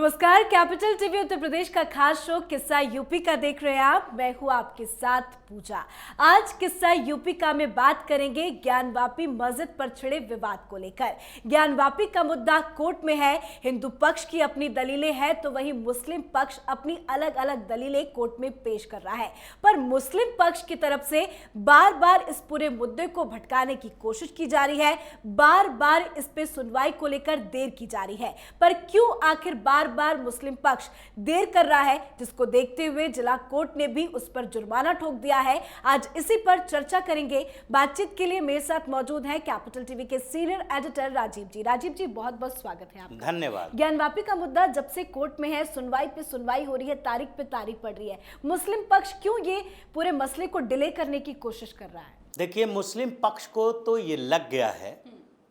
नमस्कार, capital TV Uttar Pradesh का खास शो किस्सा यूपी का देख रहे हैं आप। मैं हूं आपके साथ पूजा। आज किस्सा यूपी का में बात करेंगे ज्ञानवापी मस्जिद पर छिड़े विवाद को लेकर। ज्ञानवापी का मुद्दा कोर्ट में है। हिंदू पक्ष की अपनी दलीलें हैं तो वहीं मुस्लिम पक्ष अपनी अलग अलग दलीलें कोर्ट में पेश कर रहा है। पर मुस्लिम पक्ष की तरफ से बार बार इस पूरे मुद्दे को भटकाने की कोशिश की जा रही है, बार बार इस पे सुनवाई को लेकर देर की जा रही है। पर क्यों आखिर बार बार मुस्लिम पक्ष देर कर रहा है, जिसको देखते हुए जिला कोर्ट ने भी उस पर जुर्माना ठोक दिया है। आज इसी पर चर्चा करेंगे। बातचीत के लिए मेरे साथ मौजूद हैं कैपिटल टीवी के सीनियर एडिटर राजीव जी। राजीव जी, बहुत बहुत स्वागत है आपका। धन्यवाद। ज्ञानवापी का मुद्दा जब से कोर्ट में है, सुनवाई पे सुनवाई हो रही है, तारीख पे तारीख पड़ रही है, मुस्लिम पक्ष क्यों ये पूरे मसले को डिले करने की कोशिश कर रहा है? देखिए, मुस्लिम पक्ष को तो ये लग गया है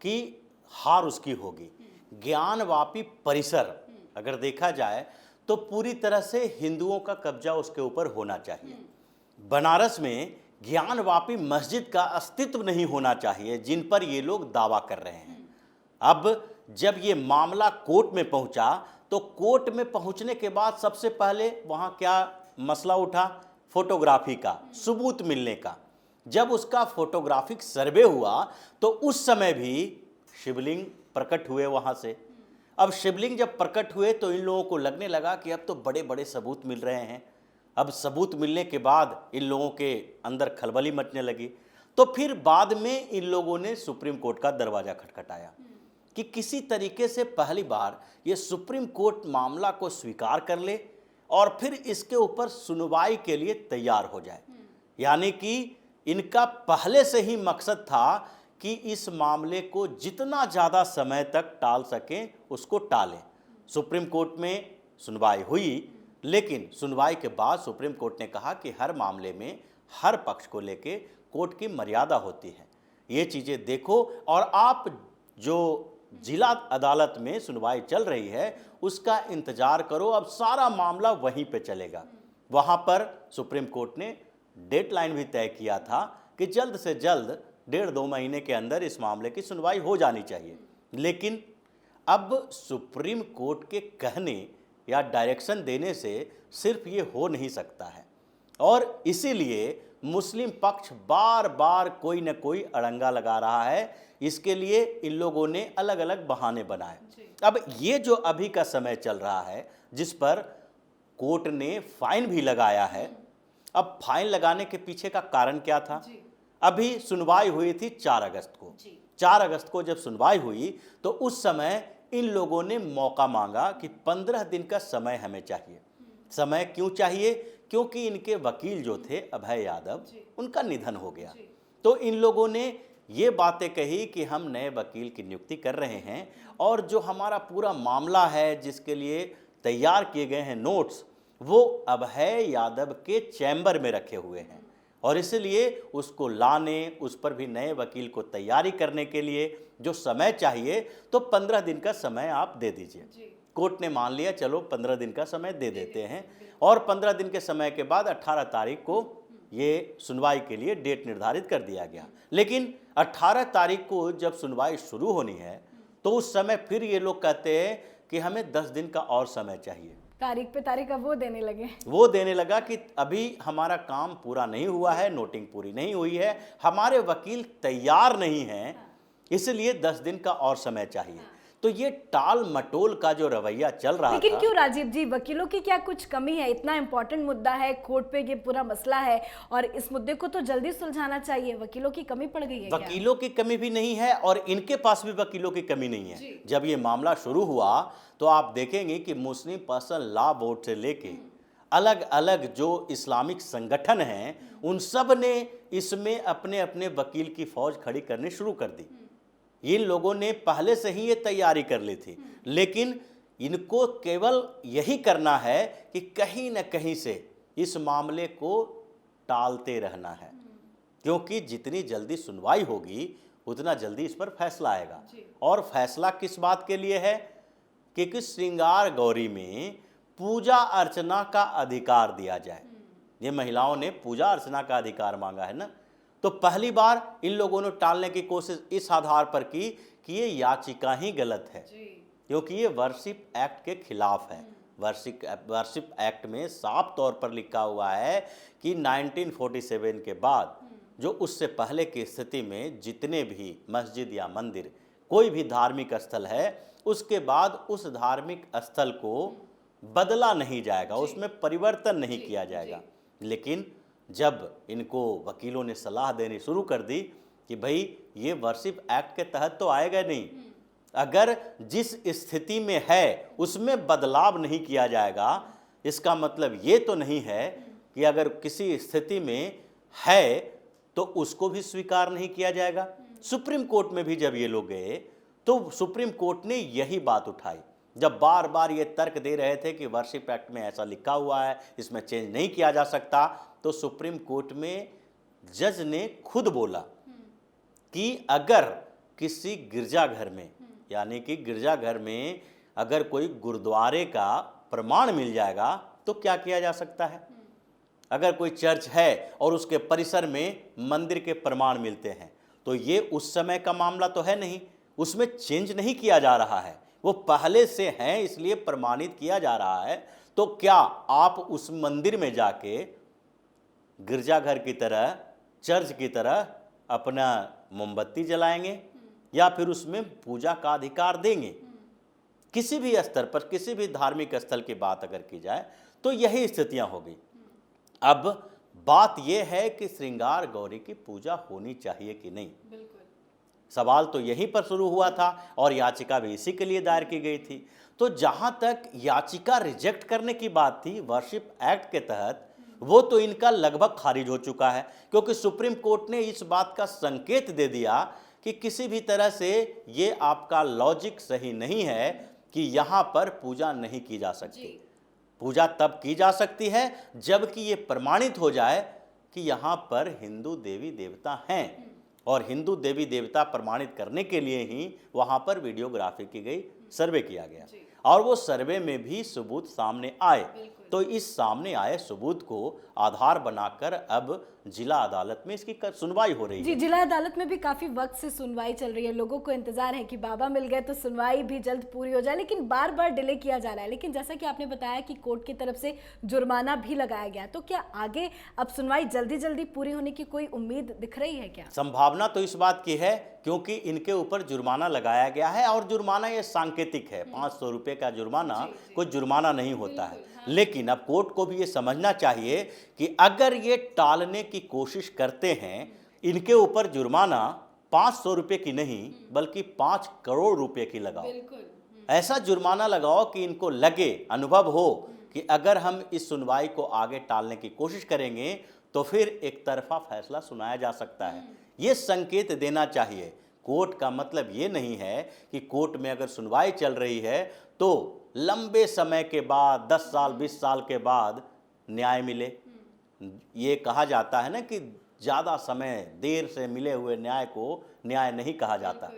कि हार उसकी होगी। ज्ञानवापी परिसर अगर देखा जाए तो पूरी तरह से हिंदुओं का कब्जा उसके ऊपर होना चाहिए। बनारस में ज्ञानवापी मस्जिद का अस्तित्व नहीं होना चाहिए, जिन पर ये लोग दावा कर रहे हैं। अब जब ये मामला कोर्ट में पहुंचा तो कोर्ट में पहुंचने के बाद सबसे पहले वहां क्या मसला उठा? फोटोग्राफी का सबूत मिलने का। जब उसका फोटोग्राफिक सर्वे हुआ तो उस समय भी शिवलिंग प्रकट हुए वहां से। अब शिवलिंग जब प्रकट हुए तो इन लोगों को लगने लगा कि अब तो बड़े बड़े सबूत मिल रहे हैं। अब सबूत मिलने के बाद इन लोगों के अंदर खलबली मचने लगी। तो फिर बाद में इन लोगों ने सुप्रीम कोर्ट का दरवाज़ा खटखटाया कि किसी तरीके से पहली बार ये सुप्रीम कोर्ट मामला को स्वीकार कर ले और फिर इसके ऊपर सुनवाई के लिए तैयार हो जाए। यानी कि इनका पहले से ही मकसद था कि इस मामले को जितना ज़्यादा समय तक टाल सकें उसको टालें। सुप्रीम कोर्ट में सुनवाई हुई, लेकिन सुनवाई के बाद सुप्रीम कोर्ट ने कहा कि हर मामले में हर पक्ष को लेके कोर्ट की मर्यादा होती है। ये चीज़ें देखो और आप जो जिला अदालत में सुनवाई चल रही है उसका इंतज़ार करो। अब सारा मामला वहीं पे चलेगा। वहाँ पर सुप्रीम कोर्ट ने डेडलाइन भी तय किया था कि जल्द से जल्द 1.5-2 महीने के अंदर इस मामले की सुनवाई हो जानी चाहिए। लेकिन अब सुप्रीम कोर्ट के कहने या डायरेक्शन देने से सिर्फ ये हो नहीं सकता है और इसीलिए मुस्लिम पक्ष बार बार कोई न कोई अड़ंगा लगा रहा है। इसके लिए इन लोगों ने अलग अलग बहाने बनाए। अब ये जो अभी का समय चल रहा है जिस पर कोर्ट ने फाइन भी लगाया है, अब फाइन लगाने के पीछे का कारण क्या था? अभी सुनवाई हुई थी 4 अगस्त को। 4 अगस्त को जब सुनवाई हुई तो उस समय इन लोगों ने मौका मांगा कि 15 दिन का समय हमें चाहिए। समय क्यों चाहिए? क्योंकि इनके वकील जो थे अभय यादव, उनका निधन हो गया। तो इन लोगों ने ये बातें कही कि हम नए वकील की नियुक्ति कर रहे हैं और जो हमारा पूरा मामला है जिसके लिए तैयार किए गए हैं नोट्स, वो अभय यादव के चैम्बर में रखे हुए हैं और इसलिए उसको लाने, उस पर भी नए वकील को तैयारी करने के लिए जो समय चाहिए तो 15 दिन का समय आप दे दीजिए। कोर्ट ने मान लिया, चलो 15 दिन का समय दे देते हैं और 15 दिन के समय के बाद 18 तारीख को ये सुनवाई के लिए डेट निर्धारित कर दिया गया। लेकिन 18 तारीख को जब सुनवाई शुरू होनी है तो उस समय फिर ये लोग कहते हैं कि हमें 10 दिन का और समय चाहिए। तारीख पे तारीख अब वो देने लगा कि अभी हमारा काम पूरा नहीं हुआ है, नोटिंग पूरी नहीं हुई है, हमारे वकील तैयार नहीं हैं, इसलिए 10 दिन का और समय चाहिए। तो ये टाल मटोल का जो रवैया चल रहा लेकिन था। क्यों राजीव जी, वकीलों की क्या कुछ कमी है? इतना इंपॉर्टेंट मुद्दा है, कोर्ट पे ये पूरा मसला है और इस मुद्दे को तो जल्दी सुलझाना चाहिए। वकीलों की कमी पड़ गई है? वकीलों की कमी भी नहीं है और इनके पास भी वकीलों की कमी नहीं है। जब ये मामला शुरू हुआ तो आप देखेंगे कि मुस्लिम पर्सनल लॉ बोर्ड से लेके अलग अलग जो इस्लामिक संगठन हैं उन सब ने इसमें अपने अपने वकील की फौज खड़ी करनी शुरू कर दी। इन लोगों ने पहले से ही ये तैयारी कर ली थी, लेकिन इनको केवल यही करना है कि कहीं न कहीं से इस मामले को टालते रहना है, क्योंकि जितनी जल्दी सुनवाई होगी उतना जल्दी इस पर फैसला आएगा। और फैसला किस बात के लिए है? कि श्रृंगार गौरी में पूजा अर्चना का अधिकार दिया जाए। ये महिलाओं ने पूजा अर्चना का अधिकार मांगा है ना, तो पहली बार इन लोगों ने टालने की कोशिश इस आधार पर की कि ये याचिका ही गलत है। क्योंकि ये वर्शिप एक्ट के खिलाफ है। वर्शिप एक्ट में साफ तौर पर लिखा हुआ है कि 1947 के बाद जो उससे पहले की स्थिति में जितने भी मस्जिद या मंदिर कोई भी धार्मिक स्थल है, उसके बाद उस धार्मिक स्थल को बदला नहीं जाएगा, उसमें परिवर्तन नहीं किया जाएगा। लेकिन जब इनको वकीलों ने सलाह देनी शुरू कर दी कि भाई ये वर्शिप एक्ट के तहत तो आएगा नहीं, अगर जिस स्थिति में है उसमें बदलाव नहीं किया जाएगा, इसका मतलब ये तो नहीं है कि अगर किसी स्थिति में है तो उसको भी स्वीकार नहीं किया जाएगा। सुप्रीम कोर्ट में भी जब ये लोग गए तो सुप्रीम कोर्ट ने यही बात उठाई, जब बार बार ये तर्क दे रहे थे कि वर्शिप एक्ट में ऐसा लिखा हुआ है, इसमें चेंज नहीं किया जा सकता, तो सुप्रीम कोर्ट में जज ने खुद बोला कि अगर किसी गिरजाघर में, यानी कि गिरजाघर में अगर कोई गुरुद्वारे का प्रमाण मिल जाएगा तो क्या किया जा सकता है। अगर कोई चर्च है और उसके परिसर में मंदिर के प्रमाण मिलते हैं तो ये उस समय का मामला तो है नहीं, उसमें चेंज नहीं किया जा रहा है, वो पहले से हैं इसलिए प्रमाणित किया जा रहा है। तो क्या आप उस मंदिर में जाके गिरजाघर की तरह, चर्च की तरह अपना मोमबत्ती जलाएंगे या फिर उसमें पूजा का अधिकार देंगे? किसी भी स्तर पर, किसी भी धार्मिक स्थल की बात अगर की जाए तो यही स्थितियां होगी। अब बात यह है कि श्रृंगार गौरी की पूजा होनी चाहिए कि नहीं, सवाल तो यहीं पर शुरू हुआ था और याचिका भी इसी के लिए दायर की गई थी। तो जहां तक याचिका रिजेक्ट करने की बात थी वर्शिप एक्ट के तहत, वो तो इनका लगभग खारिज हो चुका है, क्योंकि सुप्रीम कोर्ट ने इस बात का संकेत दे दिया कि किसी भी तरह से ये आपका लॉजिक सही नहीं है कि यहाँ पर पूजा नहीं की जा सकती। पूजा तब की जा सकती है जबकि ये प्रमाणित हो जाए कि यहाँ पर हिंदू देवी देवता हैं, और हिंदू देवी देवता प्रमाणित करने के लिए ही वहाँ पर वीडियोग्राफी की गई, सर्वे किया गया, और वो सर्वे में भी सबूत सामने आए। तो इस सामने आए सबूत को आधार बनाकर अब जिला अदालत में इसकी सुनवाई हो रही है। जी, जिला अदालत में भी काफी वक्त से सुनवाई चल रही है। लोगों को इंतजार है कि बाबा मिल गए तो सुनवाई भी जल्द पूरी हो जाए, लेकिन बार बार डिले किया जा रहा है। लेकिन जैसा कि आपने बताया कि कोर्ट की तरफ से जुर्माना भी लगाया गया, तो क्या आगे अब सुनवाई जल्दी जल्दी पूरी होने की कोई उम्मीद दिख रही है? क्या संभावना तो इस बात की है क्योंकि इनके ऊपर जुर्माना लगाया गया है, और जुर्माना ये सांकेतिक है, 500 रुपये का जुर्माना कोई जुर्माना नहीं होता है। लेकिन अब कोर्ट को भी ये समझना चाहिए कि अगर ये टालने की कोशिश करते हैं, इनके ऊपर जुर्माना 500 रुपये की नहीं बल्कि 5 करोड़ रुपए की लगाओ। ऐसा जुर्माना लगाओ कि इनको लगे, अनुभव हो कि अगर हम इस सुनवाई को आगे टालने की कोशिश करेंगे तो फिर एक तरफा फैसला सुनाया जा सकता है। ये संकेत देना चाहिए। कोर्ट का मतलब ये नहीं है कि कोर्ट में अगर सुनवाई चल रही है तो लंबे समय के बाद, 10 साल 20 साल के बाद न्याय मिले। ये कहा जाता है ना कि ज़्यादा समय देर से मिले हुए न्याय को न्याय नहीं कहा जाता।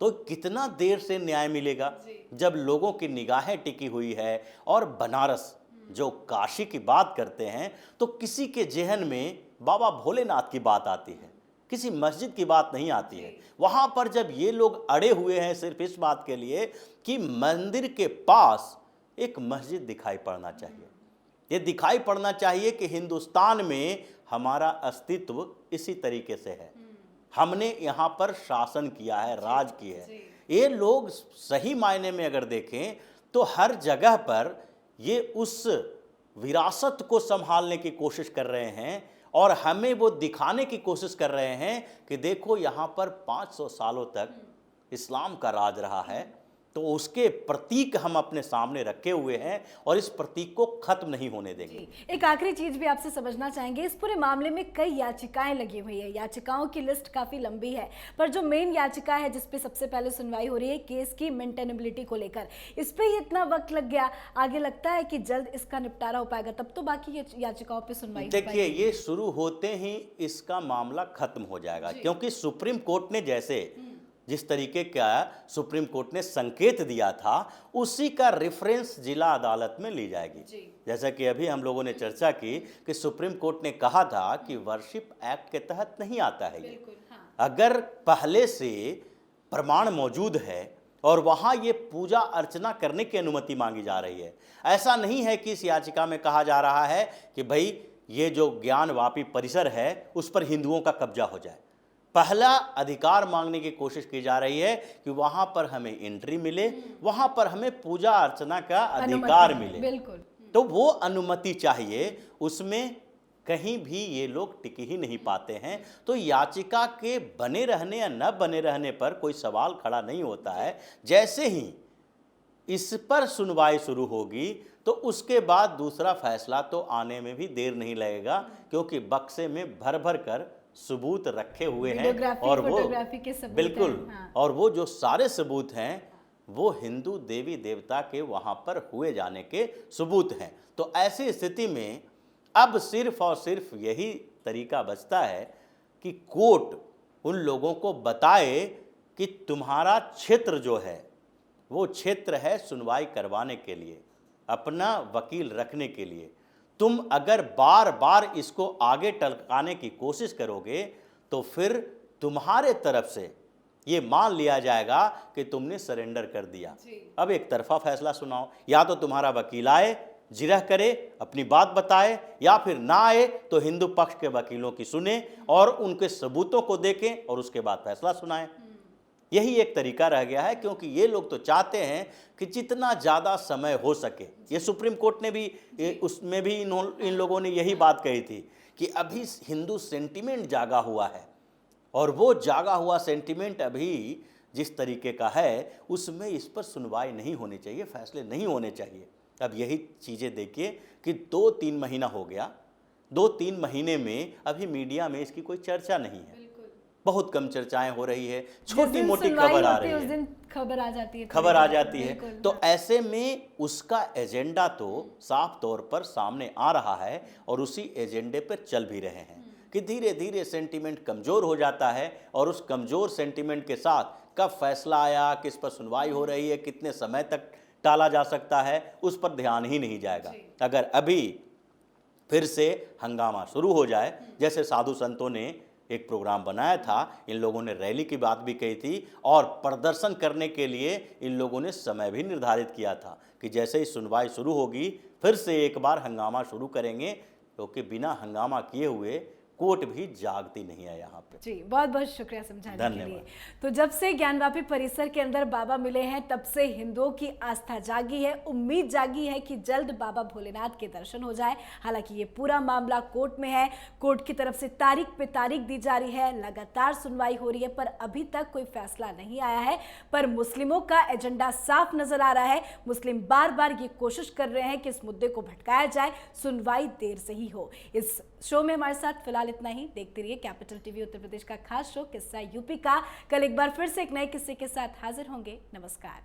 तो कितना देर से न्याय मिलेगा जब लोगों की निगाहें टिकी हुई है। और बनारस जो काशी की बात करते हैं तो किसी के जहन में बाबा भोलेनाथ की बात आती है, किसी मस्जिद की बात नहीं आती है। वहाँ पर जब ये लोग अड़े हुए हैं सिर्फ इस बात के लिए कि मंदिर के पास एक मस्जिद दिखाई पड़ना चाहिए, ये दिखाई पड़ना चाहिए कि हिंदुस्तान में हमारा अस्तित्व इसी तरीके से है, हमने यहाँ पर शासन किया है, राज किया है। ये लोग सही मायने में अगर देखें तो हर जगह पर ये उस विरासत को संभालने की कोशिश कर रहे हैं और हमें वो दिखाने की कोशिश कर रहे हैं कि देखो यहाँ पर 500 सालों तक इस्लाम का राज रहा है, तो उसके प्रतीक हम अपने सामने रखे हुए हैं और इस प्रतीक को खत्म नहीं होने देंगे। एक आखिरी चीज भी आपसे समझना चाहेंगे, इस पूरे मामले में कई याचिकाएं लगी हुई है, याचिकाओं की लिस्ट काफी लंबी है, पर जो मेन याचिका है जिसपे सबसे पहले सुनवाई हो रही है केस की मेंटेनेबिलिटी को लेकर, इस पे ही इतना वक्त लग गया। आगे लगता है कि जल्द इसका निपटारा हो पाएगा, तब तो बाकी याचिकाओं पे सुनवाई। देखिए, ये शुरू होते ही इसका मामला खत्म हो जाएगा, क्योंकि सुप्रीम कोर्ट ने जैसे जिस तरीके का सुप्रीम कोर्ट ने संकेत दिया था उसी का रेफरेंस जिला अदालत में ली जाएगी। जैसा कि अभी हम लोगों ने चर्चा की कि सुप्रीम कोर्ट ने कहा था कि वर्शिप एक्ट के तहत नहीं आता है ये। अगर पहले से प्रमाण मौजूद है और वहाँ ये पूजा अर्चना करने की अनुमति मांगी जा रही है। ऐसा नहीं है कि इस याचिका में कहा जा रहा है कि भाई ये जो ज्ञानवापी परिसर है उस पर हिंदुओं का कब्जा हो जाए। पहला अधिकार मांगने की कोशिश की जा रही है कि वहाँ पर हमें एंट्री मिले, वहाँ पर हमें पूजा अर्चना का अधिकार मिले। बिल्कुल। तो वो अनुमति चाहिए, उसमें कहीं भी ये लोग टिक ही नहीं पाते हैं। तो याचिका के बने रहने या न बने रहने पर कोई सवाल खड़ा नहीं होता है। जैसे ही इस पर सुनवाई शुरू होगी तो उसके बाद दूसरा फैसला तो आने में भी देर नहीं लगेगा, क्योंकि बक्से में भर भर कर सबूत रखे हुए हैं और वो के सबूत बिल्कुल हैं। हाँ। और वो जो सारे सबूत हैं वो हिंदू देवी देवता के वहाँ पर हुए जाने के सबूत हैं। तो ऐसी स्थिति में अब सिर्फ और सिर्फ यही तरीका बचता है कि कोर्ट उन लोगों को बताए कि तुम्हारा क्षेत्र जो है वो क्षेत्र है सुनवाई करवाने के लिए, अपना वकील रखने के लिए। तुम अगर बार बार इसको आगे टलकाने की कोशिश करोगे तो फिर तुम्हारे तरफ से ये मान लिया जाएगा कि तुमने सरेंडर कर दिया। अब एक तरफा फैसला सुनाओ, या तो तुम्हारा वकील आए, जिरह करे, अपनी बात बताए, या फिर ना आए तो हिंदू पक्ष के वकीलों की सुने और उनके सबूतों को देखें और उसके बाद फैसला सुनाएं। यही एक तरीका रह गया है, क्योंकि ये लोग तो चाहते हैं कि जितना ज़्यादा समय हो सके। ये सुप्रीम कोर्ट ने भी उसमें भी इन लोगों ने यही बात कही थी कि अभी हिंदू सेंटिमेंट जागा हुआ है और वो जागा हुआ सेंटिमेंट अभी जिस तरीके का है उसमें इस पर सुनवाई नहीं होनी चाहिए, फैसले नहीं होने चाहिए। अब यही चीज़ें देखिए कि 2-3 महीना हो गया, 2-3 महीने में अभी मीडिया में इसकी कोई चर्चा नहीं है, बहुत कम चर्चाएं हो रही है, छोटी मोटी खबर आ रही है, उस दिन खबर आ जाती है। तो ऐसे में उसका एजेंडा तो साफ तौर पर सामने आ रहा है और उसी एजेंडे पर चल भी रहे हैं कि धीरे धीरे सेंटीमेंट कमज़ोर हो जाता है और उस कमज़ोर सेंटीमेंट के साथ कब फैसला आया, किस पर सुनवाई हो रही है, कितने समय तक टाला जा सकता है, उस पर ध्यान ही नहीं जाएगा। अगर अभी फिर से हंगामा शुरू हो जाए, जैसे साधु संतों ने एक प्रोग्राम बनाया था, इन लोगों ने रैली की बात भी कही थी और प्रदर्शन करने के लिए इन लोगों ने समय भी निर्धारित किया था कि जैसे ही सुनवाई शुरू होगी फिर से एक बार हंगामा शुरू करेंगे, क्योंकि बिना हंगामा किए हुए कोर्ट भी जागती नहीं है यहाँ पे। जी, बहुत बहुत शुक्रिया समझाने के लिए। तो जब से ज्ञानवापी परिसर के अंदर बाबा मिले हैं तब से हिंदुओं की आस्था जागी है, उम्मीद जागी है कि जल्द बाबा भोलेनाथ के दर्शन हो जाए। हालांकि ये पूरा मामला कोर्ट में है, कोर्ट की तरफ से तारीख पे तारीख दी जा रही है, लगातार सुनवाई हो रही है, पर अभी तक कोई फैसला नहीं आया है। पर मुस्लिमों का एजेंडा साफ नजर आ रहा है, मुस्लिम बार बार ये कोशिश कर रहे हैं कि इस मुद्दे को भटकाया जाए, सुनवाई देर से ही हो। इस शो में हमारे साथ फिलहाल इतना ही। देखते रहिए कैपिटल टीवी उत्तर प्रदेश का खास शो किस्सा यूपी का। कल एक बार फिर से एक नए किस्से के साथ हाजिर होंगे। नमस्कार।